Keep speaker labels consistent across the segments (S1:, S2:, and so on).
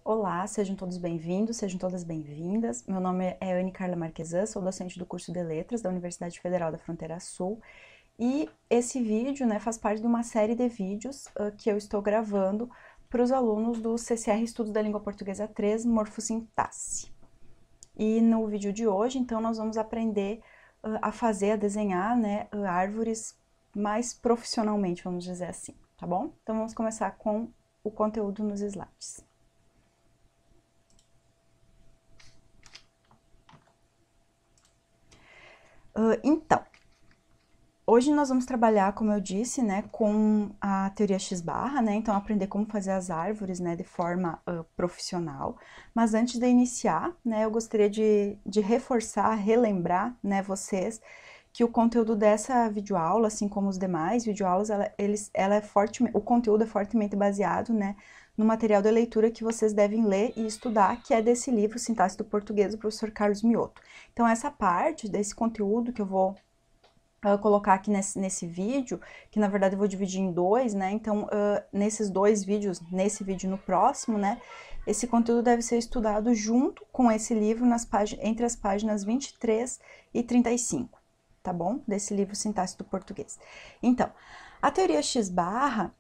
S1: Olá, sejam todos bem-vindos, sejam todas bem-vindas. Meu nome é Anne Carla Marquesan, sou docente do curso de Letras da Universidade Federal da Fronteira Sul e esse vídeo, faz parte de uma série de vídeos que eu estou gravando para os alunos do CCR Estudos da Língua Portuguesa 3, Morfossintaxe. E no vídeo de hoje, então, nós vamos aprender a desenhar, árvores mais profissionalmente, vamos dizer assim, tá bom? Então, vamos começar com o conteúdo nos slides. Então, hoje nós vamos trabalhar, como eu disse, com a teoria X-barra, então aprender como fazer as árvores, de forma profissional. Mas antes de iniciar, eu gostaria de reforçar, relembrar, vocês, que o conteúdo dessa videoaula, assim como os demais videoaulas, o conteúdo é fortemente baseado, no material de leitura que vocês devem ler e estudar, que é desse livro, Sintaxe do Português, do professor Carlos Mioto. Então, essa parte desse conteúdo que eu vou colocar aqui nesse vídeo, que na verdade eu vou dividir em dois, então nesses dois vídeos, nesse vídeo e no próximo, esse conteúdo deve ser estudado junto com esse livro entre as páginas 23 e 35, tá bom? Desse livro Sintaxe do Português. Então, a teoria X-barra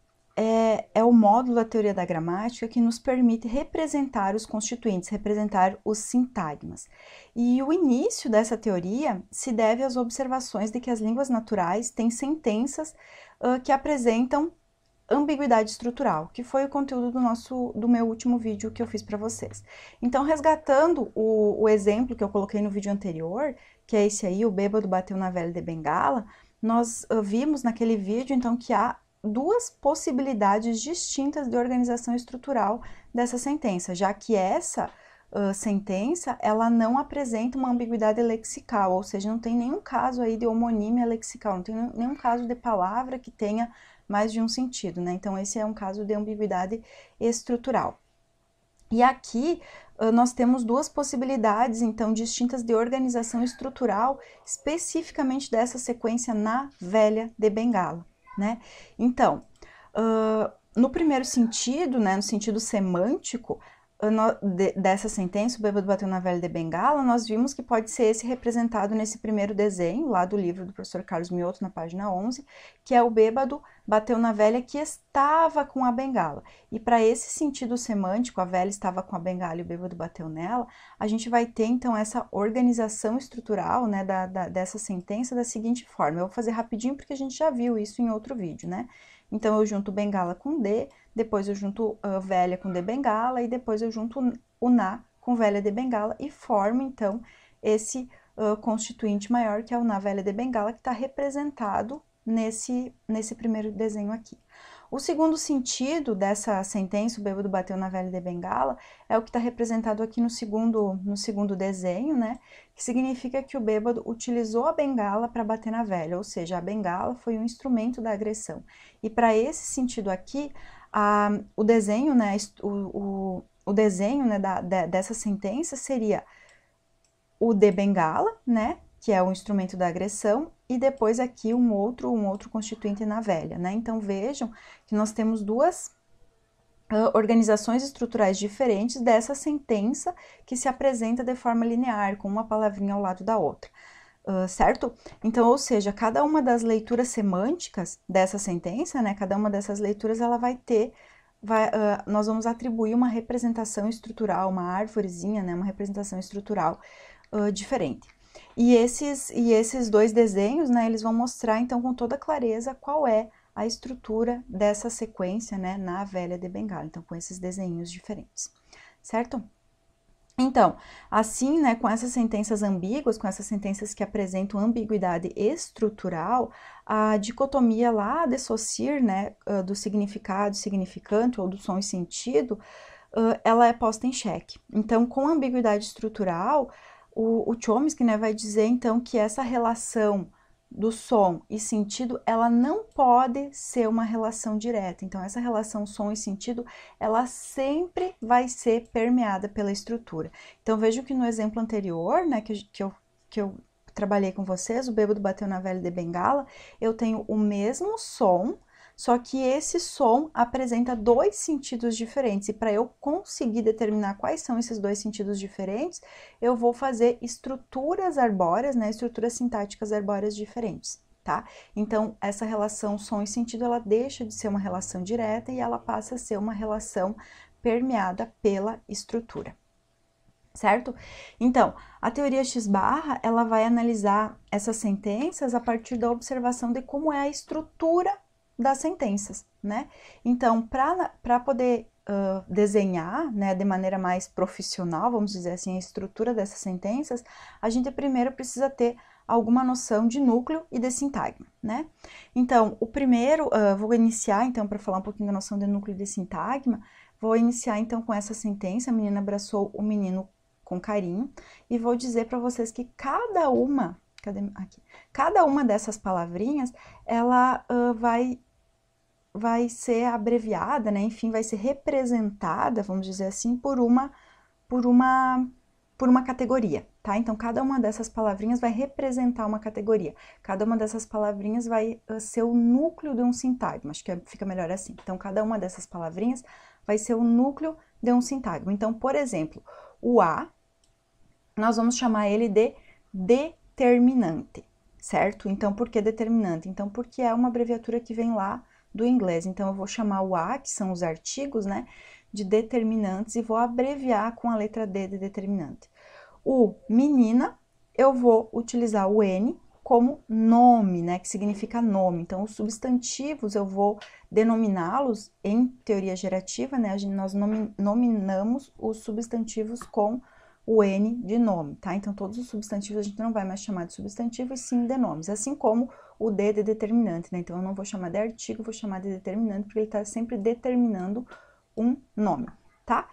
S1: é o módulo da teoria da gramática que nos permite representar os constituintes, representar os sintagmas. E o início dessa teoria se deve às observações de que as línguas naturais têm sentenças que apresentam ambiguidade estrutural, que foi o conteúdo do meu último vídeo que eu fiz para vocês. Então, resgatando o exemplo que eu coloquei no vídeo anterior, que é esse aí, o bêbado bateu na velha de bengala, nós vimos naquele vídeo, então, que há duas possibilidades distintas de organização estrutural dessa sentença, já que essa sentença, ela não apresenta uma ambiguidade lexical, ou seja, não tem nenhum caso aí de homonímia lexical, não tem nenhum caso de palavra que tenha mais de um sentido, Então, esse é um caso de ambiguidade estrutural. E aqui nós temos duas possibilidades, então, distintas de organização estrutural, especificamente dessa sequência na velha de bengala, Então, no primeiro sentido, no sentido semântico, dessa sentença, o bêbado bateu na velha de bengala, nós vimos que pode ser esse representado nesse primeiro desenho, lá do livro do professor Carlos Mioto, na página 11, que é o bêbado bateu na velha que estava com a bengala. E para esse sentido semântico, a velha estava com a bengala e o bêbado bateu nela, a gente vai ter, então, essa organização estrutural, dessa sentença da seguinte forma. Eu vou fazer rapidinho porque a gente já viu isso em outro vídeo, Então, eu junto bengala com D, depois eu junto velha com de bengala e depois eu junto o na com velha de bengala e formo, então, esse constituinte maior, que é o na velha de bengala, que está representado nesse primeiro desenho aqui. O segundo sentido dessa sentença, o bêbado bateu na velha de bengala, é o que está representado aqui no segundo desenho, que significa que o bêbado utilizou a bengala para bater na velha, ou seja, a bengala foi um instrumento da agressão. E para esse sentido aqui, o desenho, o desenho dessa sentença seria o de bengala, que é o instrumento da agressão, e depois aqui um outro constituinte na velha, Então, vejam que nós temos duas organizações estruturais diferentes dessa sentença que se apresenta de forma linear, com uma palavrinha ao lado da outra. Certo? Então, ou seja, cada uma das leituras semânticas dessa sentença, cada uma dessas leituras, ela vai ter, nós vamos atribuir uma representação estrutural, uma árvorezinha, uma representação estrutural diferente. E esses dois desenhos, eles vão mostrar, então, com toda clareza qual é a estrutura dessa sequência, na velha de bengala, então, com esses desenhos diferentes, certo? Então, assim, com essas sentenças ambíguas, com essas sentenças que apresentam ambiguidade estrutural, a dicotomia lá de Saussure, do significado e significante, ou do som e sentido, ela é posta em xeque. Então, com a ambiguidade estrutural, o Chomsky, vai dizer, então, que essa relação do som e sentido, ela não pode ser uma relação direta. Então, essa relação som e sentido, ela sempre vai ser permeada pela estrutura. Então, vejo que no exemplo anterior, que eu trabalhei com vocês, o bêbado bateu na velha de bengala, eu tenho o mesmo som, só que esse som apresenta dois sentidos diferentes, e para eu conseguir determinar quais são esses dois sentidos diferentes, eu vou fazer estruturas arbóreas, né, estruturas sintáticas arbóreas diferentes, tá? Então, essa relação som e sentido, ela deixa de ser uma relação direta e ela passa a ser uma relação permeada pela estrutura. Certo? Então, a teoria X-barra, ela vai analisar essas sentenças a partir da observação de como é a estrutura das sentenças, né? Então, para poder desenhar, né, de maneira mais profissional, vamos dizer assim, a estrutura dessas sentenças, a gente primeiro precisa ter alguma noção de núcleo e de sintagma, né? Então, o primeiro, vou iniciar, então, para falar um pouquinho da noção de núcleo e de sintagma, vou iniciar, então, com essa sentença: a menina abraçou o menino com carinho, e vou dizer para vocês que cada uma dessas palavrinhas, ela vai ser abreviada, né? Enfim, vai ser representada, vamos dizer assim, por uma categoria, tá? Então, cada uma dessas palavrinhas vai representar uma categoria. Cada uma dessas palavrinhas vai ser o núcleo de um sintagma. Acho que fica melhor assim. Então, cada uma dessas palavrinhas vai ser o núcleo de um sintagma. Então, por exemplo, o A, nós vamos chamar ele de determinante, certo? Então, por que determinante? Então, porque é uma abreviatura que vem lá do inglês. Então, eu vou chamar o A, que são os artigos, né, de determinantes, e vou abreviar com a letra D de determinante. O menina, eu vou utilizar o N como nome, né, que significa nome. Então, os substantivos, eu vou denominá-los em teoria gerativa, né, nós nominamos os substantivos com o N de nome, tá? Então, todos os substantivos a gente não vai mais chamar de substantivo, e sim de nomes, assim como o D de determinante, né? Então, eu não vou chamar de artigo, vou chamar de determinante, porque ele está sempre determinando um nome, tá?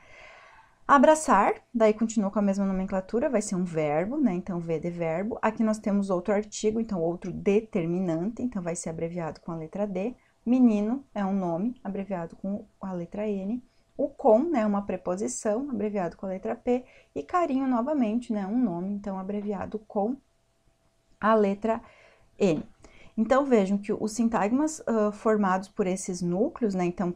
S1: Abraçar, daí continua com a mesma nomenclatura, vai ser um verbo, né? Então, V de verbo. Aqui nós temos outro artigo, então, outro determinante, então, vai ser abreviado com a letra D. Menino é um nome, abreviado com a letra N. O com, né, uma preposição, abreviado com a letra P, e carinho, novamente, né, um nome, então, abreviado com a letra N. Então, vejam que os sintagmas formados por esses núcleos, né, então,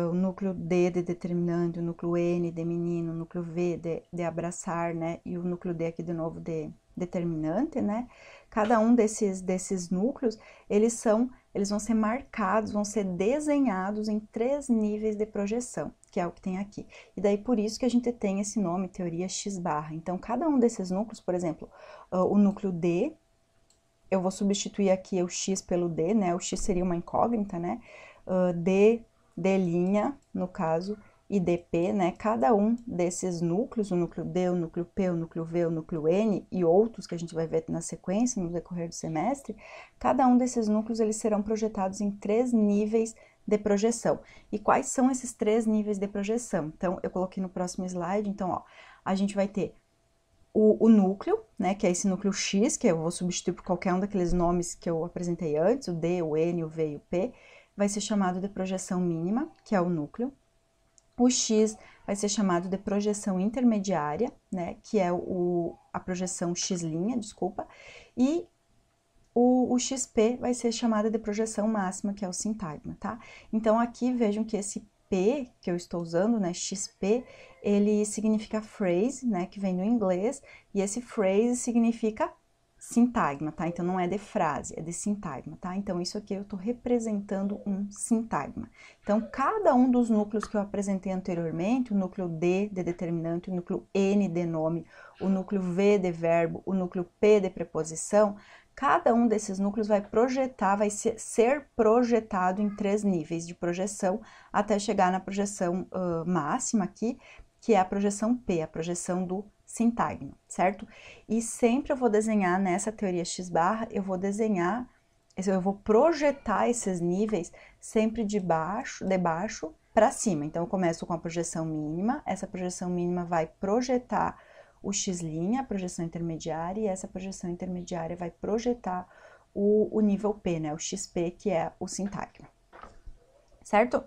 S1: o núcleo D de determinante, o núcleo N de menino, o núcleo V de abraçar, né, e o núcleo D aqui de novo de determinante, né, cada um desses núcleos, eles vão ser marcados, vão ser desenhados em 3 níveis de projeção, que é o que tem aqui. E daí, por isso que a gente tem esse nome, teoria X-barra. Então, cada um desses núcleos, por exemplo, o núcleo D, eu vou substituir aqui o X pelo D, né, o X seria uma incógnita, né, D, no caso, e DP, né, cada um desses núcleos, o núcleo D, o núcleo P, o núcleo V, o núcleo N e outros que a gente vai ver na sequência, no decorrer do semestre, cada um desses núcleos, eles serão projetados em 3 níveis de projeção. E quais são esses 3 níveis de projeção? Então, eu coloquei no próximo slide, então, ó, a gente vai ter o núcleo, né, que é esse núcleo X, que eu vou substituir por qualquer um daqueles nomes que eu apresentei antes, o D, o N, o V e o P, vai ser chamado de projeção mínima, que é o núcleo. O X vai ser chamado de projeção intermediária, né, que é a projeção X', desculpa, e o XP vai ser chamado de projeção máxima, que é o sintagma, tá? Então, aqui vejam que esse P que eu estou usando, né, XP, ele significa phrase, né, que vem do inglês, e esse phrase significa sintagma, tá? Então, não é de frase, é de sintagma, tá? Então, isso aqui eu tô representando um sintagma. Então, cada um dos núcleos que eu apresentei anteriormente, o núcleo D de determinante, o núcleo N de nome, o núcleo V de verbo, o núcleo P de preposição, cada um desses núcleos vai ser projetado em 3 níveis de projeção, até chegar na projeção máxima aqui, que é a projeção P, a projeção do sintagma, certo? E sempre eu vou desenhar nessa teoria X-barra, eu vou projetar esses níveis sempre de baixo para cima. Então, eu começo com a projeção mínima, essa projeção mínima vai projetar o X', a projeção intermediária, e essa projeção intermediária vai projetar o nível P, né? O XP, que é o sintagma, certo?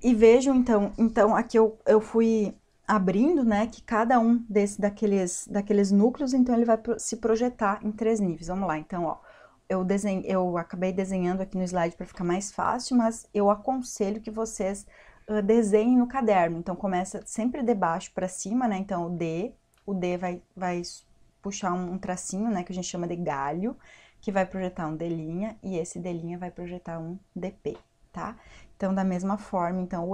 S1: E vejam, então aqui eu fui abrindo, né, que cada um daqueles núcleos, então ele vai se projetar em 3 níveis. Vamos lá, então, ó, eu acabei desenhando aqui no slide para ficar mais fácil, mas eu aconselho que vocês desenhem no caderno. Então, começa sempre de baixo para cima, né? Então, o D vai puxar um tracinho, né? Que a gente chama de galho, que vai projetar um D', e esse D' vai projetar um DP, tá? Então, da mesma forma, então,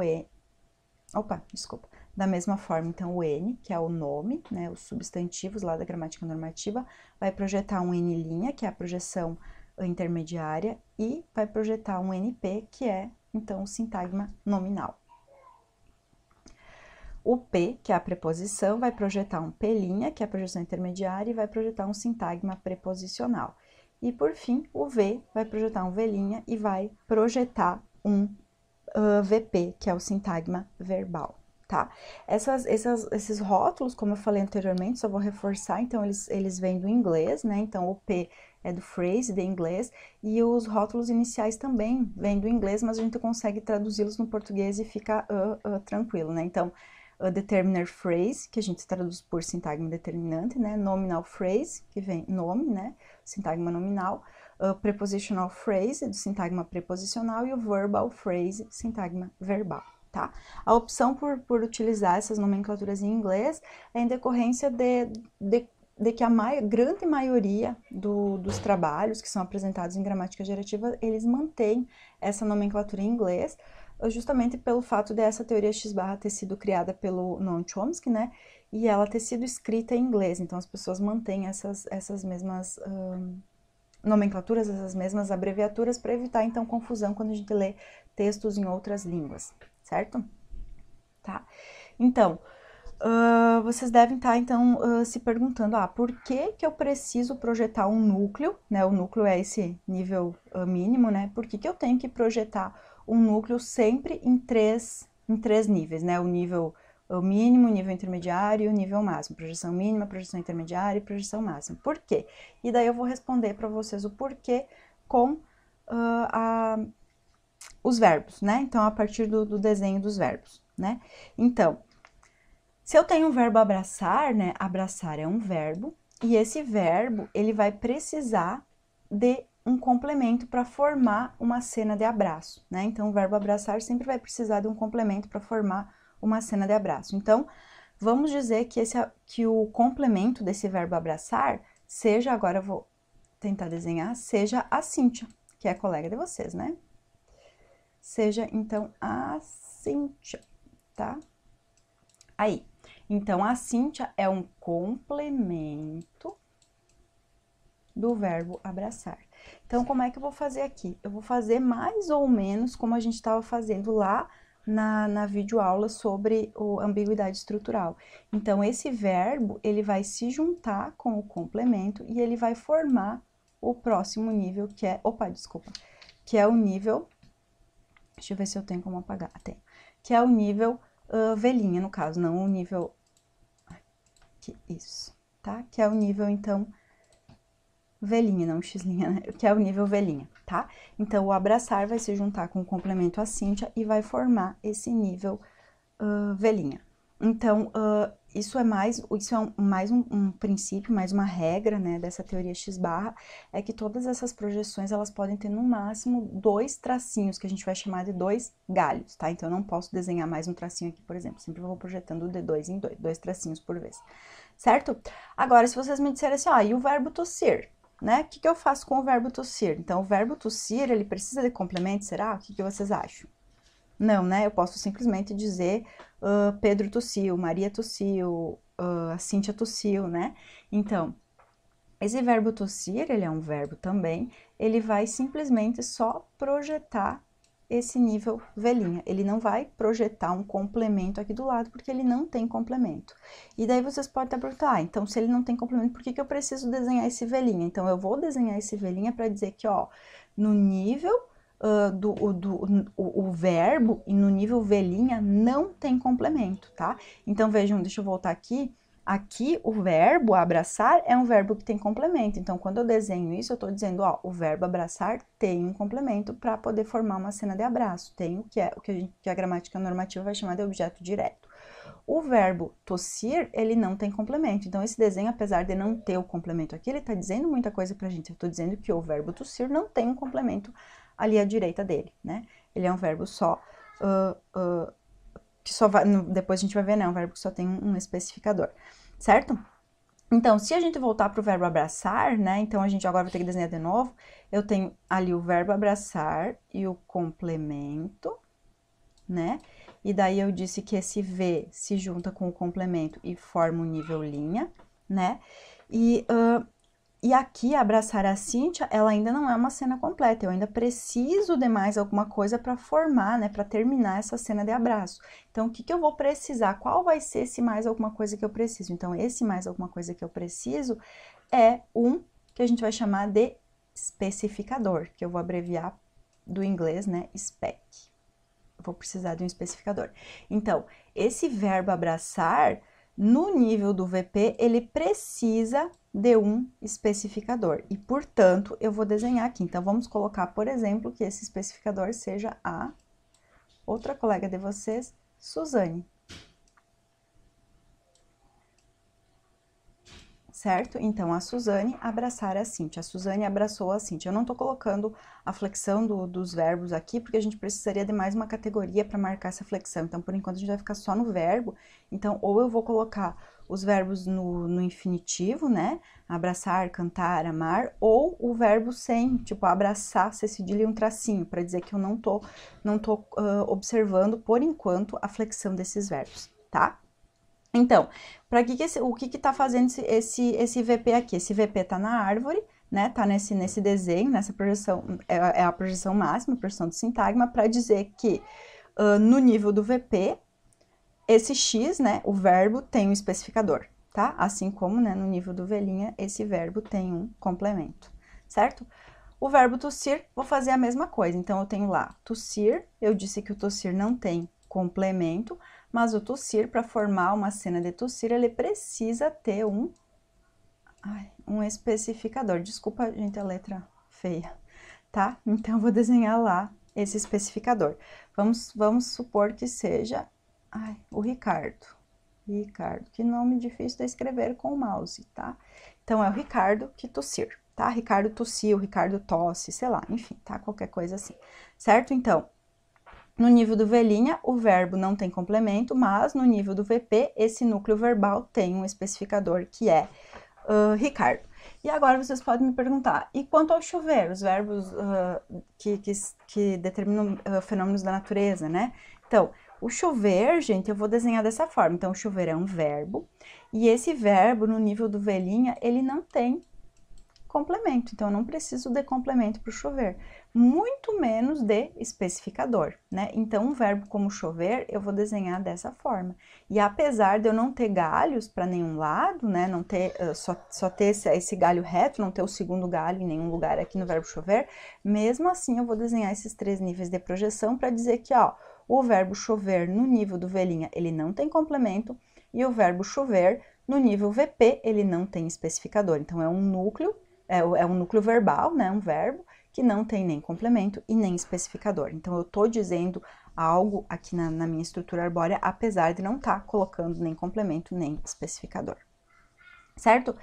S1: Da mesma forma, então, o N, que é o nome, né, os substantivos lá da gramática normativa, vai projetar um N', que é a projeção intermediária, e vai projetar um NP, que é, então, o sintagma nominal. O P, que é a preposição, vai projetar um P', que é a projeção intermediária, e vai projetar um sintagma preposicional. E, por fim, o V vai projetar um V' e vai projetar um VP, que é o sintagma verbal, tá? Esses rótulos, como eu falei anteriormente, só vou reforçar, então eles vêm do inglês, né? Então o P é do phrase, de inglês, e os rótulos iniciais também vêm do inglês, mas a gente consegue traduzi-los no português e fica tranquilo, né? Então, determiner phrase, que a gente traduz por sintagma determinante, né? Nominal phrase, que vem nome, né? Sintagma nominal. Prepositional phrase, do sintagma preposicional, e o verbal phrase, sintagma verbal, tá? A opção por utilizar essas nomenclaturas em inglês é em decorrência de que a grande maioria dos trabalhos que são apresentados em gramática gerativa, eles mantêm essa nomenclatura em inglês, justamente pelo fato dessa teoria X barra ter sido criada pelo Noam Chomsky, né? E ela ter sido escrita em inglês, então as pessoas mantêm essas mesmas nomenclaturas, essas mesmas abreviaturas, para evitar, então, confusão quando a gente lê textos em outras línguas, certo? Tá? Então, vocês devem estar, então, se perguntando, por que eu preciso projetar um núcleo, né? O núcleo é esse nível mínimo, né? Por que eu tenho que projetar um núcleo sempre em três níveis, né? O nível mínimo, nível intermediário e o nível máximo. Projeção mínima, projeção intermediária e projeção máxima. Por quê? E daí eu vou responder para vocês o porquê com os verbos, né? Então, a partir do desenho dos verbos, né? Então, se eu tenho o verbo abraçar, né? Abraçar é um verbo, e esse verbo, ele vai precisar de um complemento para formar uma cena de abraço, né? Então, o verbo abraçar sempre vai precisar de um complemento para formar uma cena de abraço. Então, vamos dizer que o complemento desse verbo abraçar seja, agora eu vou tentar desenhar, seja a Cíntia, que é a colega de vocês, né? Seja, então, a Cíntia, tá? Aí, então, a Cíntia é um complemento do verbo abraçar. Então, como é que eu vou fazer aqui? Eu vou fazer mais ou menos como a gente estava fazendo lá na videoaula sobre a ambiguidade estrutural. Então, esse verbo, ele vai se juntar com o complemento e ele vai formar o próximo nível, que é... que é o nível... Deixa eu ver se eu tenho como apagar. Tem. Que é o nível velhinha, no caso, não o nível... Aqui, isso, tá? Que é o nível, então... velhinha, não x'linha, né? Que é o nível velhinha, tá? Então, o abraçar vai se juntar com o complemento a Cíntia e vai formar esse nível velhinha. Então, isso é mais um princípio, mais uma regra, né, dessa teoria X barra, é que todas essas projeções, elas podem ter no máximo 2 tracinhos, que a gente vai chamar de 2 galhos, tá? Então, eu não posso desenhar mais um tracinho aqui, por exemplo, sempre vou projetando de 2 em 2 tracinhos por vez, certo? Agora, se vocês me disserem assim, e o verbo tossir? Né? O que eu faço com o verbo tossir? Então, o verbo tossir, ele precisa de complemento, será? O que vocês acham? Não, né? Eu posso simplesmente dizer Pedro tossiu, Maria tossiu, a Cíntia tossiu, né? Então, esse verbo tossir, ele é um verbo também, ele vai simplesmente só projetar esse nível velhinha. Ele não vai projetar um complemento aqui do lado, porque ele não tem complemento. E daí vocês podem até perguntar, então se ele não tem complemento, por que eu preciso desenhar esse velhinha? Então, eu vou desenhar esse velhinha para dizer que, no nível o verbo e no nível velhinha não tem complemento, tá? Então, vejam, deixa eu voltar aqui. Aqui, o verbo abraçar é um verbo que tem complemento. Então, quando eu desenho isso, eu estou dizendo, ó, o verbo abraçar tem um complemento para poder formar uma cena de abraço. Tem o que a gramática normativa vai chamar de objeto direto. O verbo tossir, ele não tem complemento. Então, esse desenho, apesar de não ter o complemento aqui, ele está dizendo muita coisa pra gente. Eu estou dizendo que o verbo tossir não tem um complemento ali à direita dele, né? Ele é um verbo só, que só vai, depois a gente vai ver, né? Um verbo que só tem um especificador, certo? Então, se a gente voltar para o verbo abraçar, né? Então, a gente agora vai ter que desenhar de novo. Eu tenho ali o verbo abraçar e o complemento, né? E daí eu disse que esse V se junta com o complemento e forma o nível linha, né? E aqui, abraçar a Cíntia, ela ainda não é uma cena completa, eu ainda preciso de mais alguma coisa para formar, né, para terminar essa cena de abraço. Então, o que que eu vou precisar? Qual vai ser esse mais alguma coisa que eu preciso? Então, esse mais alguma coisa que eu preciso é um que a gente vai chamar de especificador, que eu vou abreviar do inglês, né, spec. Vou precisar de um especificador. Então, esse verbo abraçar, no nível do VP, ele precisa de um especificador. E, portanto, eu vou desenhar aqui. Então, vamos colocar, por exemplo, que esse especificador seja a outra colega de vocês, Suzane. Certo? Então, a Suzane abraçar a Cíntia. A Suzane abraçou a Cíntia. Eu não tô colocando a flexão dos verbos aqui, porque a gente precisaria de mais uma categoria para marcar essa flexão. Então, por enquanto, a gente vai ficar só no verbo. Então, ou eu vou colocar os verbos no infinitivo, né? Abraçar, cantar, amar, ou o verbo sem, tipo, abraçar, ser cedilha e um tracinho, para dizer que eu não tô observando, por enquanto, a flexão desses verbos, tá? Então, para o que está fazendo esse VP aqui? Esse VP está na árvore, né? Tá nesse desenho, nessa projeção, é a projeção máxima, a projeção do sintagma, para dizer que no nível do VP, esse X, né, o verbo tem um especificador, tá? Assim como, né, no nível do velhinha, esse verbo tem um complemento, certo? O verbo tossir, vou fazer a mesma coisa. Então, eu tenho lá tossir, eu disse que o tossir não tem complemento, mas o tossir, para formar uma cena de tossir, ele precisa ter um especificador. Desculpa, gente, a letra feia, tá? Então, eu vou desenhar lá esse especificador. Vamos supor que seja o Ricardo. Ricardo, que nome difícil de escrever com o mouse, tá? Então, é o Ricardo que tossir, tá? Ricardo tossiu, Ricardo tosse, sei lá, enfim, tá? Qualquer coisa assim, certo? Então, no nível do velhinha, o verbo não tem complemento, mas no nível do VP, esse núcleo verbal tem um especificador que é Ricardo. E agora vocês podem me perguntar, e quanto ao chover, os verbos que determinam fenômenos da natureza, né? Então, o chover, gente, eu vou desenhar dessa forma. Então, o chover é um verbo, e esse verbo, no nível do velhinha, ele não tem complemento. Então, eu não preciso de complemento para o chover, muito menos de especificador, né? Então, um verbo como chover, eu vou desenhar dessa forma. E apesar de eu não ter galhos para nenhum lado, né? Não ter, só ter esse galho reto, não ter o segundo galho em nenhum lugar aqui no verbo chover, mesmo assim, eu vou desenhar esses 3 níveis de projeção para dizer que, ó, o verbo chover no nível do velhinha, ele não tem complemento, e o verbo chover no nível VP, ele não tem especificador. Então, é um núcleo verbal, né, um verbo, que não tem nem complemento e nem especificador. Então, eu tô dizendo algo aqui na minha estrutura arbórea, apesar de não estar colocando nem complemento, nem especificador. Certo?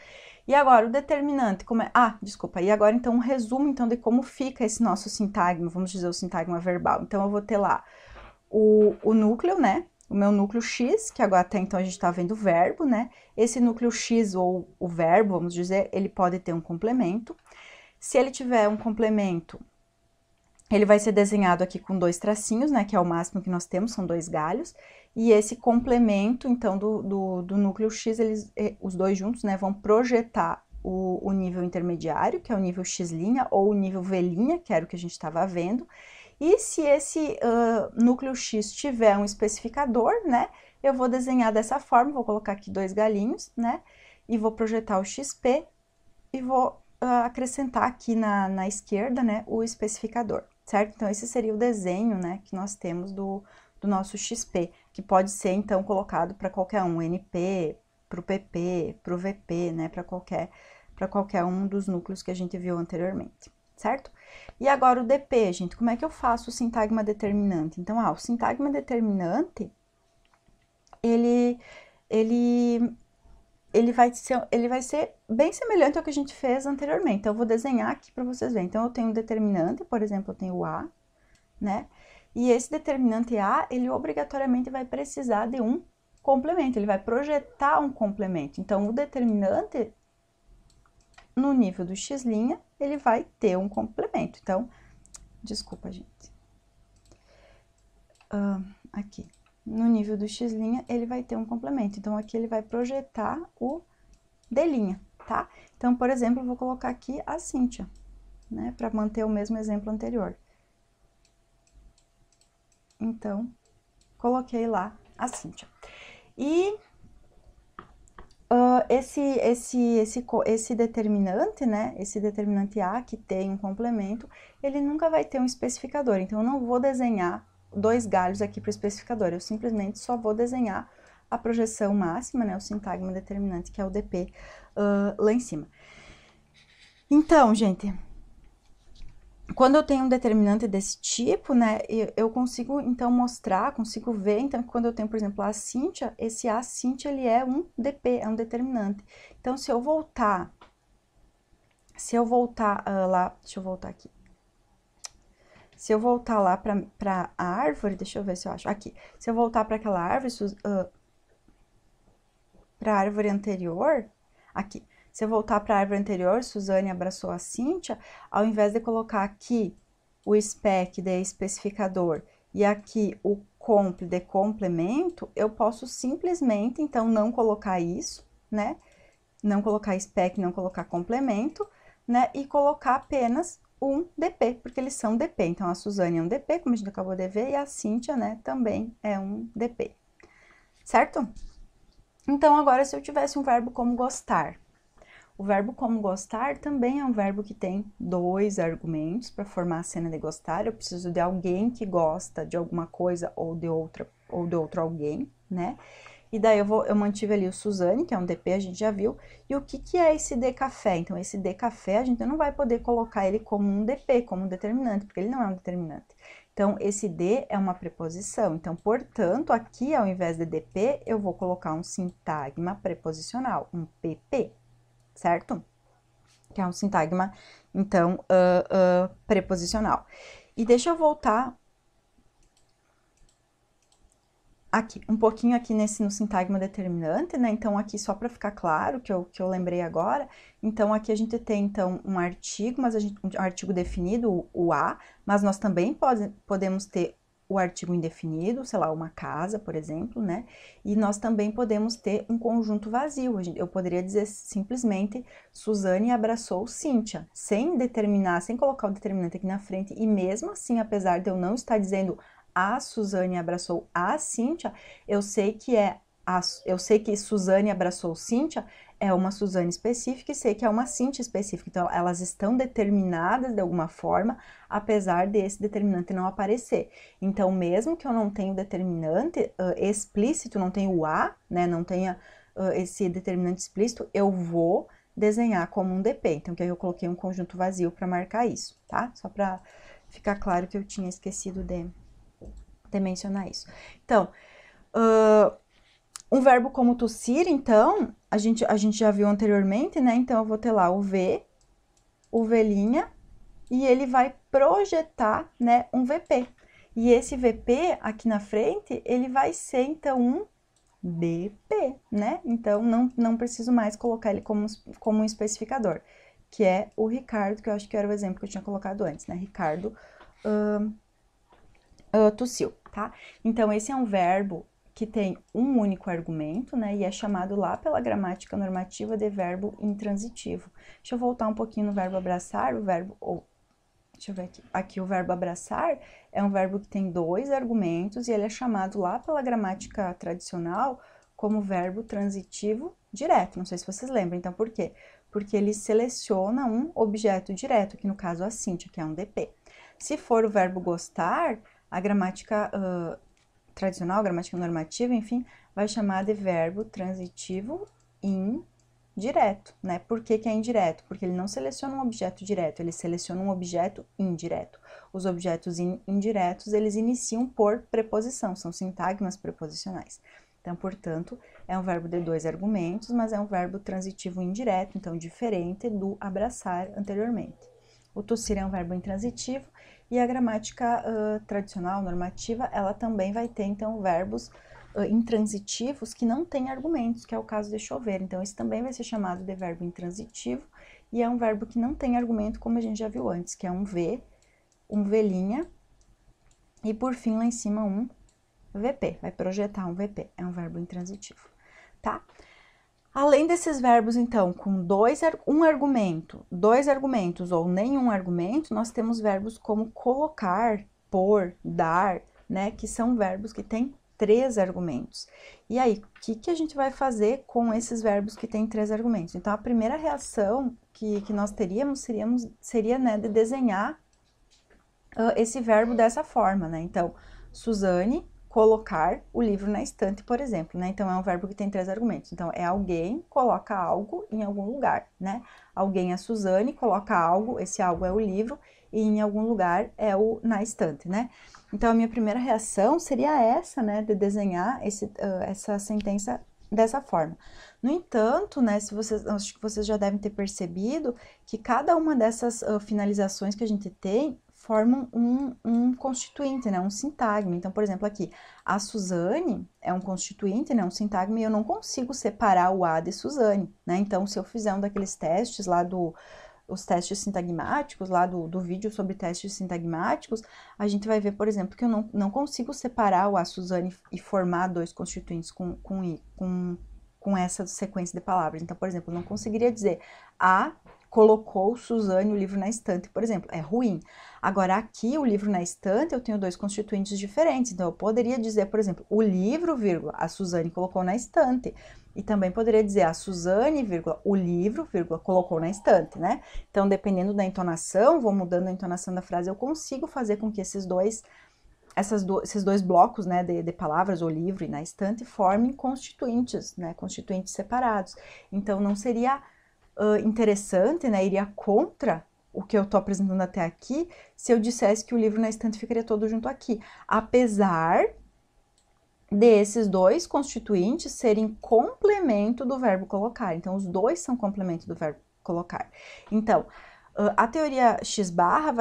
S1: E agora, o determinante, como é... desculpa, e agora, então, um resumo, então, de como fica esse nosso sintagma, vamos dizer, o sintagma verbal. Então, eu vou ter lá o núcleo, né? O meu núcleo X, que agora até então a gente está vendo o verbo, né? Esse núcleo X, ou o verbo, vamos dizer, ele pode ter um complemento. Se ele tiver um complemento, ele vai ser desenhado aqui com 2 tracinhos, né? Que é o máximo que nós temos, são 2 galhos. E esse complemento, então, do núcleo X, os dois juntos, né? Vão projetar o nível intermediário, que é o nível X', ou o nível V', que era o que a gente estava vendo. E se esse núcleo X tiver um especificador, né, eu vou desenhar dessa forma, vou colocar aqui 2 galinhos, né, e vou projetar o XP e vou acrescentar aqui na esquerda, né, o especificador, certo? Então, esse seria o desenho, né, que nós temos do nosso XP, que pode ser, então, colocado para qualquer um, NP, pro PP, pro VP, né, para qualquer um dos núcleos que a gente viu anteriormente, certo? E agora o DP, gente, como é que eu faço o sintagma determinante? Então, o sintagma determinante, ele vai ser bem semelhante ao que a gente fez anteriormente. Então, eu vou desenhar aqui para vocês verem. Então, eu tenho um determinante, por exemplo, eu tenho o A, né? E esse determinante A, ele obrigatoriamente vai precisar de um complemento, ele vai projetar um complemento. Então, o determinante, no nível do x', ele vai ter um complemento. Então, desculpa, gente. Aqui. No nível do x', ele vai ter um complemento. Então, aqui ele vai projetar o D', tá? Então, por exemplo, eu vou colocar aqui a Cíntia, né? Para manter o mesmo exemplo anterior. Então, coloquei lá a Cíntia. E esse determinante, né? Esse determinante A, que tem um complemento, ele nunca vai ter um especificador. Então, eu não vou desenhar 2 galhos aqui para o especificador. Eu simplesmente só vou desenhar a projeção máxima, né? O sintagma determinante, que é o DP, lá em cima. Então, gente, quando eu tenho um determinante desse tipo, né, eu consigo, então, mostrar, consigo ver, então, quando eu tenho, por exemplo, a Cíntia, esse A Cíntia, ele é um DP, é um determinante. Então, se eu voltar lá, deixa eu voltar aqui. Se eu voltar lá para a árvore, deixa eu ver se eu acho, aqui. Se eu voltar para aquela árvore, para a árvore anterior, aqui. Se eu voltar para a árvore anterior, Suzane abraçou a Cíntia, ao invés de colocar aqui o spec de especificador e aqui o comp de complemento, eu posso simplesmente, então, não colocar isso, né? Não colocar spec, não colocar complemento, né? E colocar apenas um DP, porque eles são DP. Então, a Suzane é um DP, como a gente acabou de ver, e a Cíntia, né, também é um DP. Certo? Então, agora, se eu tivesse um verbo como gostar, o verbo como gostar também é um verbo que tem 2 argumentos para formar a cena de gostar. Eu preciso de alguém que gosta de alguma coisa ou de outro alguém, né? E daí eu mantive ali o Suzane, que é um DP, a gente já viu. E o que é esse de café? Então, esse de café, a gente não vai poder colocar ele como um DP, como um determinante, porque ele não é um determinante. Então, esse de é uma preposição. Então, portanto, aqui, ao invés de DP, eu vou colocar um sintagma preposicional, um PP, certo? Que é um sintagma, então, preposicional. E deixa eu voltar aqui, um pouquinho aqui no sintagma determinante, né? Então, aqui só para ficar claro, que eu lembrei agora, então, aqui a gente tem, então, um artigo, mas um artigo definido, o A, mas nós também podemos ter o artigo indefinido, sei lá, uma casa, por exemplo, né? E nós também podemos ter um conjunto vazio. Eu poderia dizer simplesmente, Suzane abraçou Cíntia, sem determinar, sem colocar o determinante aqui na frente, e mesmo assim, apesar de eu não estar dizendo a Suzane abraçou a Cíntia, eu sei que Suzane abraçou Cíntia é uma Suzane específica e sei que é uma Cíntia específica. Então, elas estão determinadas de alguma forma, apesar desse determinante não aparecer. Então, mesmo que eu não tenha o determinante explícito, não tenha o A, né, não tenha esse determinante explícito, eu vou desenhar como um DP. Então, que aí eu coloquei um conjunto vazio para marcar isso, tá? Só para ficar claro que eu tinha esquecido de mencionar isso. Então, um verbo como tossir, então, a gente já viu anteriormente, né? Então, eu vou ter lá o V, o V', e ele vai projetar, né, um VP. E esse VP, aqui na frente, ele vai ser, então, um DP, né? Então, não preciso mais colocar ele como um especificador, que é o Ricardo, que eu acho que era o exemplo que eu tinha colocado antes, né? Ricardo tossiu, tá? Então, esse é um verbo que tem um único argumento, né? E é chamado lá pela gramática normativa de verbo intransitivo. Deixa eu voltar um pouquinho no verbo abraçar, deixa eu ver aqui. Aqui o verbo abraçar é um verbo que tem 2 argumentos e ele é chamado lá pela gramática tradicional como verbo transitivo direto. Não sei se vocês lembram, então por quê? Porque ele seleciona um objeto direto, que no caso a Cíntia, que é um DP. Se for o verbo gostar, a gramática tradicional, gramática normativa, enfim, vai chamar de verbo transitivo indireto, né? Por que que é indireto? Porque ele não seleciona um objeto direto, ele seleciona um objeto indireto. Os objetos indiretos, eles iniciam por preposição, são sintagmas preposicionais. Então, portanto, é um verbo de 2 argumentos, mas é um verbo transitivo indireto, então diferente do abraçar anteriormente. O tossir é um verbo intransitivo e a gramática tradicional, normativa, ela também vai ter, então, verbos intransitivos que não têm argumentos, que é o caso de chover. Então, esse também vai ser chamado de verbo intransitivo e é um verbo que não tem argumento, como a gente já viu antes, que é um V, um V'inha e, por fim, lá em cima, um VP, vai projetar um VP, é um verbo intransitivo, tá? Além desses verbos, então, com um argumento, dois argumentos ou nenhum argumento, nós temos verbos como colocar, pôr, dar, né? Que são verbos que têm 3 argumentos. E aí, o que a gente vai fazer com esses verbos que têm 3 argumentos? Então, a primeira reação que nós teríamos seria, né, de desenhar esse verbo dessa forma, né? Então, Suzane colocar o livro na estante, por exemplo, né? Então, é um verbo que tem 3 argumentos. Então, é alguém coloca algo em algum lugar, né? Alguém é Suzane, coloca algo, esse algo é o livro, e em algum lugar é o na estante, né? Então, a minha primeira reação seria essa, né? De desenhar essa sentença dessa forma. No entanto, né, acho que vocês já devem ter percebido que cada uma dessas finalizações que a gente tem formam um constituinte, né, um sintagma. Então, por exemplo, aqui, a Suzane é um constituinte, né, um sintagma, e eu não consigo separar o A de Suzane, né? Então, se eu fizer um daqueles testes lá os testes sintagmáticos, lá do vídeo sobre testes sintagmáticos, a gente vai ver, por exemplo, que eu não consigo separar o A Suzane e formar 2 constituintes com essa sequência de palavras. Então, por exemplo, eu não conseguiria dizer A colocou Suzane o livro na estante, por exemplo, é ruim. Agora, aqui, o livro na estante, eu tenho 2 constituintes diferentes, então eu poderia dizer, por exemplo, o livro, vírgula, a Suzane colocou na estante. E também poderia dizer a Suzane, vírgula, o livro, vírgula, colocou na estante, né? Então, dependendo da entonação, vou mudando a entonação da frase, eu consigo fazer com que esses dois blocos, né, de palavras, o livro e na estante, formem constituintes, né, constituintes separados. Então, não seria interessante, né, iria contra o que eu estou apresentando até aqui, se eu dissesse que o livro na estante ficaria todo junto aqui, apesar desses 2 constituintes serem complemento do verbo colocar. Então, os 2 são complemento do verbo colocar. Então, a teoria X barra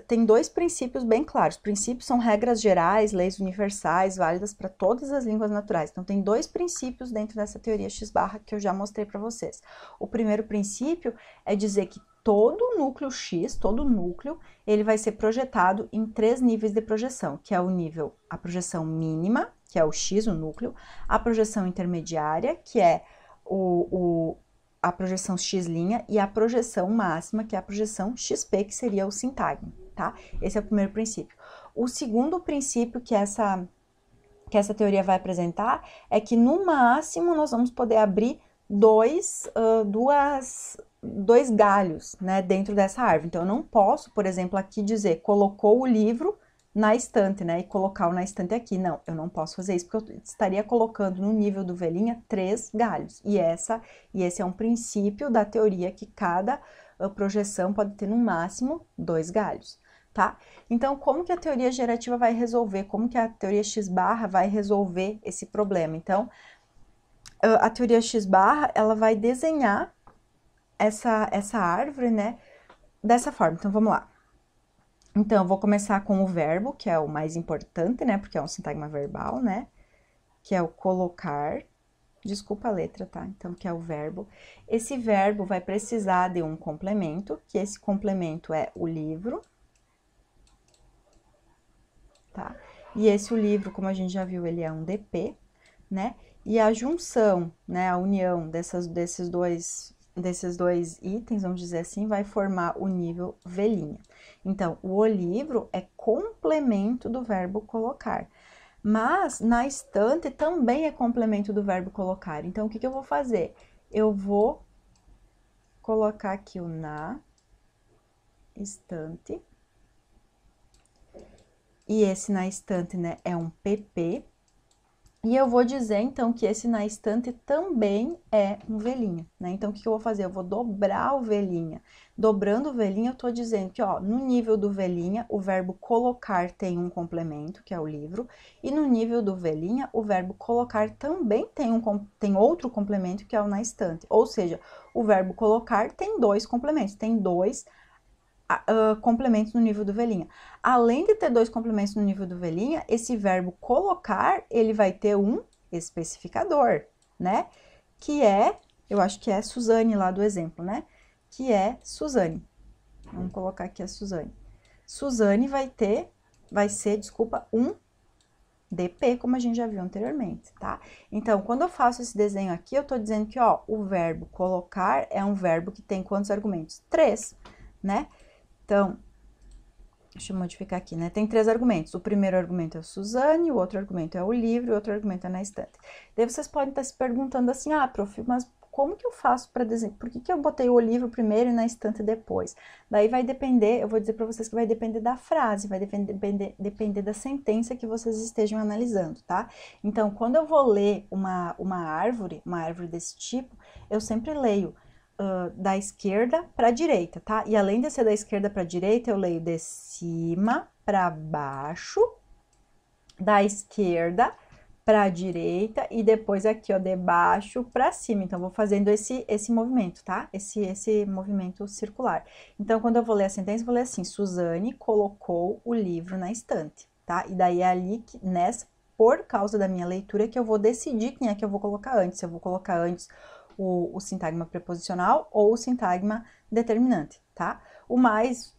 S1: tem 2 princípios bem claros. Princípios são regras gerais, leis universais, válidas para todas as línguas naturais. Então, tem 2 princípios dentro dessa teoria X barra que eu já mostrei para vocês. O primeiro princípio é dizer que todo núcleo X, todo núcleo, ele vai ser projetado em 3 níveis de projeção, que é o nível, a projeção mínima, que é o X, o núcleo, a projeção intermediária, que é a projeção X', e a projeção máxima, que é a projeção XP, que seria o sintagma, tá? Esse é o primeiro princípio. O segundo princípio que essa teoria vai apresentar é que, no máximo, nós vamos poder abrir dois galhos, né, dentro dessa árvore. Então, eu não posso, por exemplo, aqui dizer, colocou o livro na estante, né, e colocar o na estante aqui. Não, eu não posso fazer isso, porque eu estaria colocando no nível do V'inha 3 galhos. E esse é um princípio da teoria que cada projeção pode ter no máximo 2 galhos, tá? Então, como que a teoria gerativa vai resolver? Como que a teoria X barra vai resolver esse problema? Então, a teoria X barra, ela vai desenhar essa árvore, né, dessa forma. Então, vamos lá. Então, eu vou começar com o verbo, que é o mais importante, né, porque é um sintagma verbal, né, que é o colocar. Desculpa a letra, tá? Então, que é o verbo. Esse verbo vai precisar de um complemento, que esse complemento é o livro, tá? E o livro, como a gente já viu, ele é um DP, né? E a junção, né, a união desses dois itens, vamos dizer assim, vai formar o nível V'inha. Então, o livro é complemento do verbo colocar. Mas, na estante, também é complemento do verbo colocar. Então, o que eu vou fazer? Eu vou colocar aqui o na estante. E esse na estante, né, é um PP. E eu vou dizer, então, que esse na estante também é um velhinha, né? Então, o que eu vou fazer? Eu vou dobrar o velhinha. Dobrando o velhinha, eu tô dizendo que, ó, no nível do velhinha, o verbo colocar tem um complemento, que é o livro, e no nível do velhinha, o verbo colocar também tem outro complemento, que é o na estante. Ou seja, o verbo colocar tem dois complementos, tem dois complementos no nível do velhinha. Além de ter dois complementos no nível do velhinha, esse verbo colocar, ele vai ter um especificador, né? Que é, eu acho que é Suzane lá do exemplo, né? Que é Suzane. Vamos colocar aqui a Suzane. Suzane vai ser, desculpa, um DP, como a gente já viu anteriormente, tá? Então, quando eu faço esse desenho aqui, eu tô dizendo que, ó, o verbo colocar é um verbo que tem quantos argumentos? 3, né? Então, deixa eu modificar aqui, né? Tem 3 argumentos. O primeiro argumento é o Suzane, o outro argumento é o livro, e o outro argumento é na estante. Daí vocês podem estar se perguntando assim, ah, prof, mas como que eu faço para desenhar? Por que eu botei o livro primeiro e na estante depois? Daí vai depender, eu vou dizer para vocês que vai depender da frase, vai depender da sentença que vocês estejam analisando, tá? Então, quando eu vou ler uma árvore desse tipo, eu sempre leio da esquerda para a direita, tá? E além de ser da esquerda para a direita, eu leio de cima para baixo, da esquerda para a direita e depois aqui, ó, de baixo para cima. Então, vou fazendo esse movimento, tá? Esse movimento circular. Então, quando eu vou ler a sentença, eu vou ler assim: Suzane colocou o livro na estante, tá? E daí é ali, por causa da minha leitura, que eu vou decidir quem é que eu vou colocar antes. Se eu vou colocar antes o sintagma preposicional ou o sintagma determinante, tá? O mais,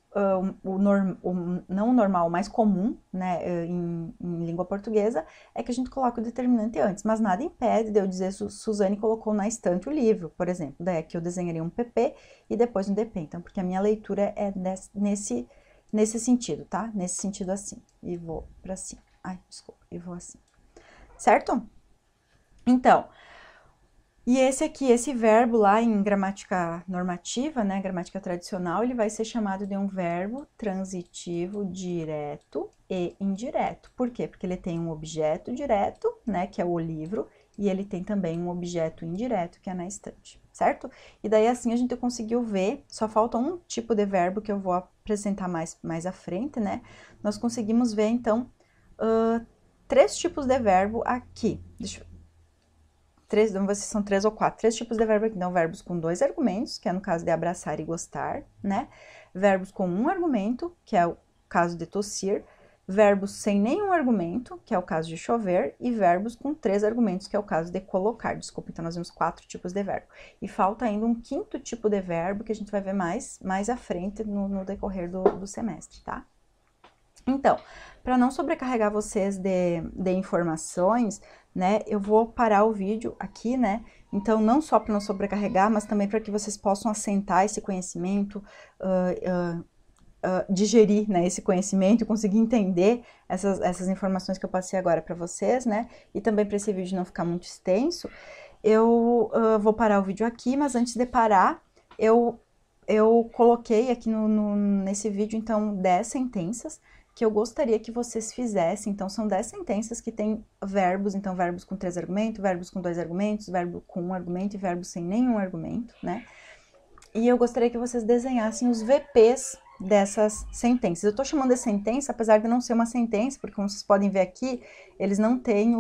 S1: não normal, o mais comum, né, em língua portuguesa, é que a gente coloca o determinante antes, mas nada impede de eu dizer Suzane colocou na estante o livro, por exemplo. Daí aqui eu desenharia um PP e depois um DP, então, porque a minha leitura é nesse sentido, tá? Nesse sentido assim. E vou pra cima. Ai, desculpa, e vou assim. Certo? Então, e esse aqui, esse verbo lá em gramática normativa, né, gramática tradicional, ele vai ser chamado de um verbo transitivo direto e indireto. Por quê? Porque ele tem um objeto direto, né, que é o livro, e ele tem também um objeto indireto, que é na estante, certo? E daí assim a gente conseguiu ver, só falta um tipo de verbo que eu vou apresentar mais à frente, né? Nós conseguimos ver, então, 3 tipos de verbo aqui. Deixa eu vamos ver se são 3 ou 4. 3 tipos de verbo aqui. Então, verbos com 2 argumentos, que é no caso de abraçar e gostar, né? Verbos com um argumento, que é o caso de tossir. Verbos sem nenhum argumento, que é o caso de chover. E verbos com 3 argumentos, que é o caso de colocar. Desculpa, então nós vimos 4 tipos de verbo. E falta ainda um 5º tipo de verbo, que a gente vai ver mais à frente no decorrer do semestre, tá? Então, para não sobrecarregar vocês de informações, né, eu vou parar o vídeo aqui, né, então não só para não sobrecarregar, mas também para que vocês possam assentar esse conhecimento, digerir, né, esse conhecimento e conseguir entender essas informações que eu passei agora para vocês, né, e também para esse vídeo não ficar muito extenso, eu vou parar o vídeo aqui, mas antes de parar, eu coloquei aqui nesse vídeo, então, 10 sentenças, que eu gostaria que vocês fizessem. Então, são 10 sentenças que têm verbos, então, verbos com 3 argumentos, verbos com 2 argumentos, verbo com 1 argumento e verbos sem nenhum argumento, né? E eu gostaria que vocês desenhassem os VPs dessas sentenças. Eu tô chamando de sentença, apesar de não ser uma sentença, porque como vocês podem ver aqui, eles não têm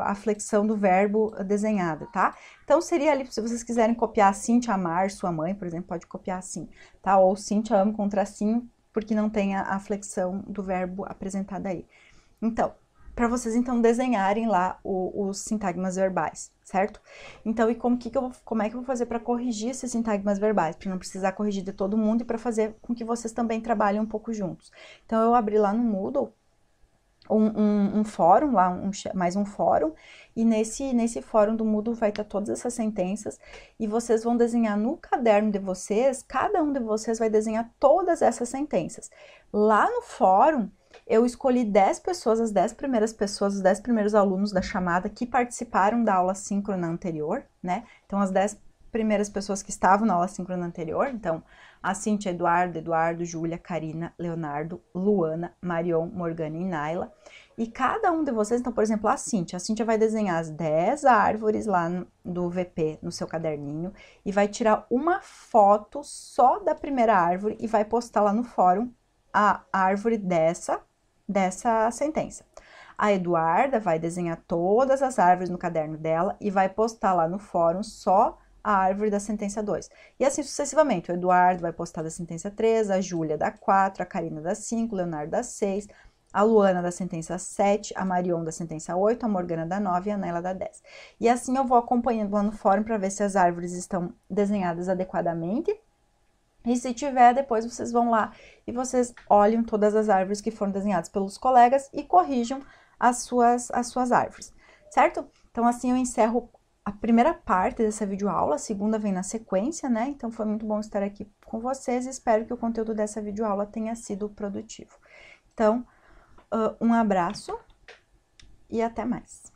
S1: a flexão do verbo desenhada, tá? Então, seria ali, se vocês quiserem copiar Cíntia amar sua mãe, por exemplo, pode copiar assim, tá? Ou Cíntia amo com tracinho, porque não tem a flexão do verbo apresentada aí. Então, para vocês, então, desenharem lá os sintagmas verbais, certo? Então, e como é que eu vou fazer para corrigir esses sintagmas verbais? Para não precisar corrigir de todo mundo e para fazer com que vocês também trabalhem um pouco juntos. Então, eu abri lá no Moodle um fórum, lá mais um fórum, e nesse fórum do Moodle vai estar todas essas sentenças, e vocês vão desenhar no caderno de vocês, cada um de vocês vai desenhar todas essas sentenças. Lá no fórum, eu escolhi 10 pessoas, as 10 primeiras pessoas, os 10 primeiros alunos da chamada que participaram da aula síncrona anterior, né? Então, as 10 primeiras pessoas que estavam na aula síncrona anterior, então, a Cíntia, Eduardo, Júlia, Karina, Leonardo, Luana, Marion, Morgana e Naila. E cada um de vocês, então, por exemplo, a Cíntia vai desenhar as 10 árvores lá do VP no seu caderninho e vai tirar uma foto só da primeira árvore e vai postar lá no fórum a árvore dessa sentença. A Eduarda vai desenhar todas as árvores no caderno dela e vai postar lá no fórum só a árvore da sentença 2. E assim sucessivamente. O Eduardo vai postar da sentença 3, a Júlia da 4, a Karina da 5, o Leonardo da 6, a Luana da sentença 7, a Marion da sentença 8, a Morgana da 9 e a Nela da 10. E assim eu vou acompanhando lá no fórum para ver se as árvores estão desenhadas adequadamente. E se tiver, depois vocês vão lá e vocês olham todas as árvores que foram desenhadas pelos colegas e corrijam as suas árvores, certo? Então, assim eu encerro a primeira parte dessa videoaula, a segunda vem na sequência, né? Então, foi muito bom estar aqui com vocês e espero que o conteúdo dessa videoaula tenha sido produtivo. Então, um abraço e até mais!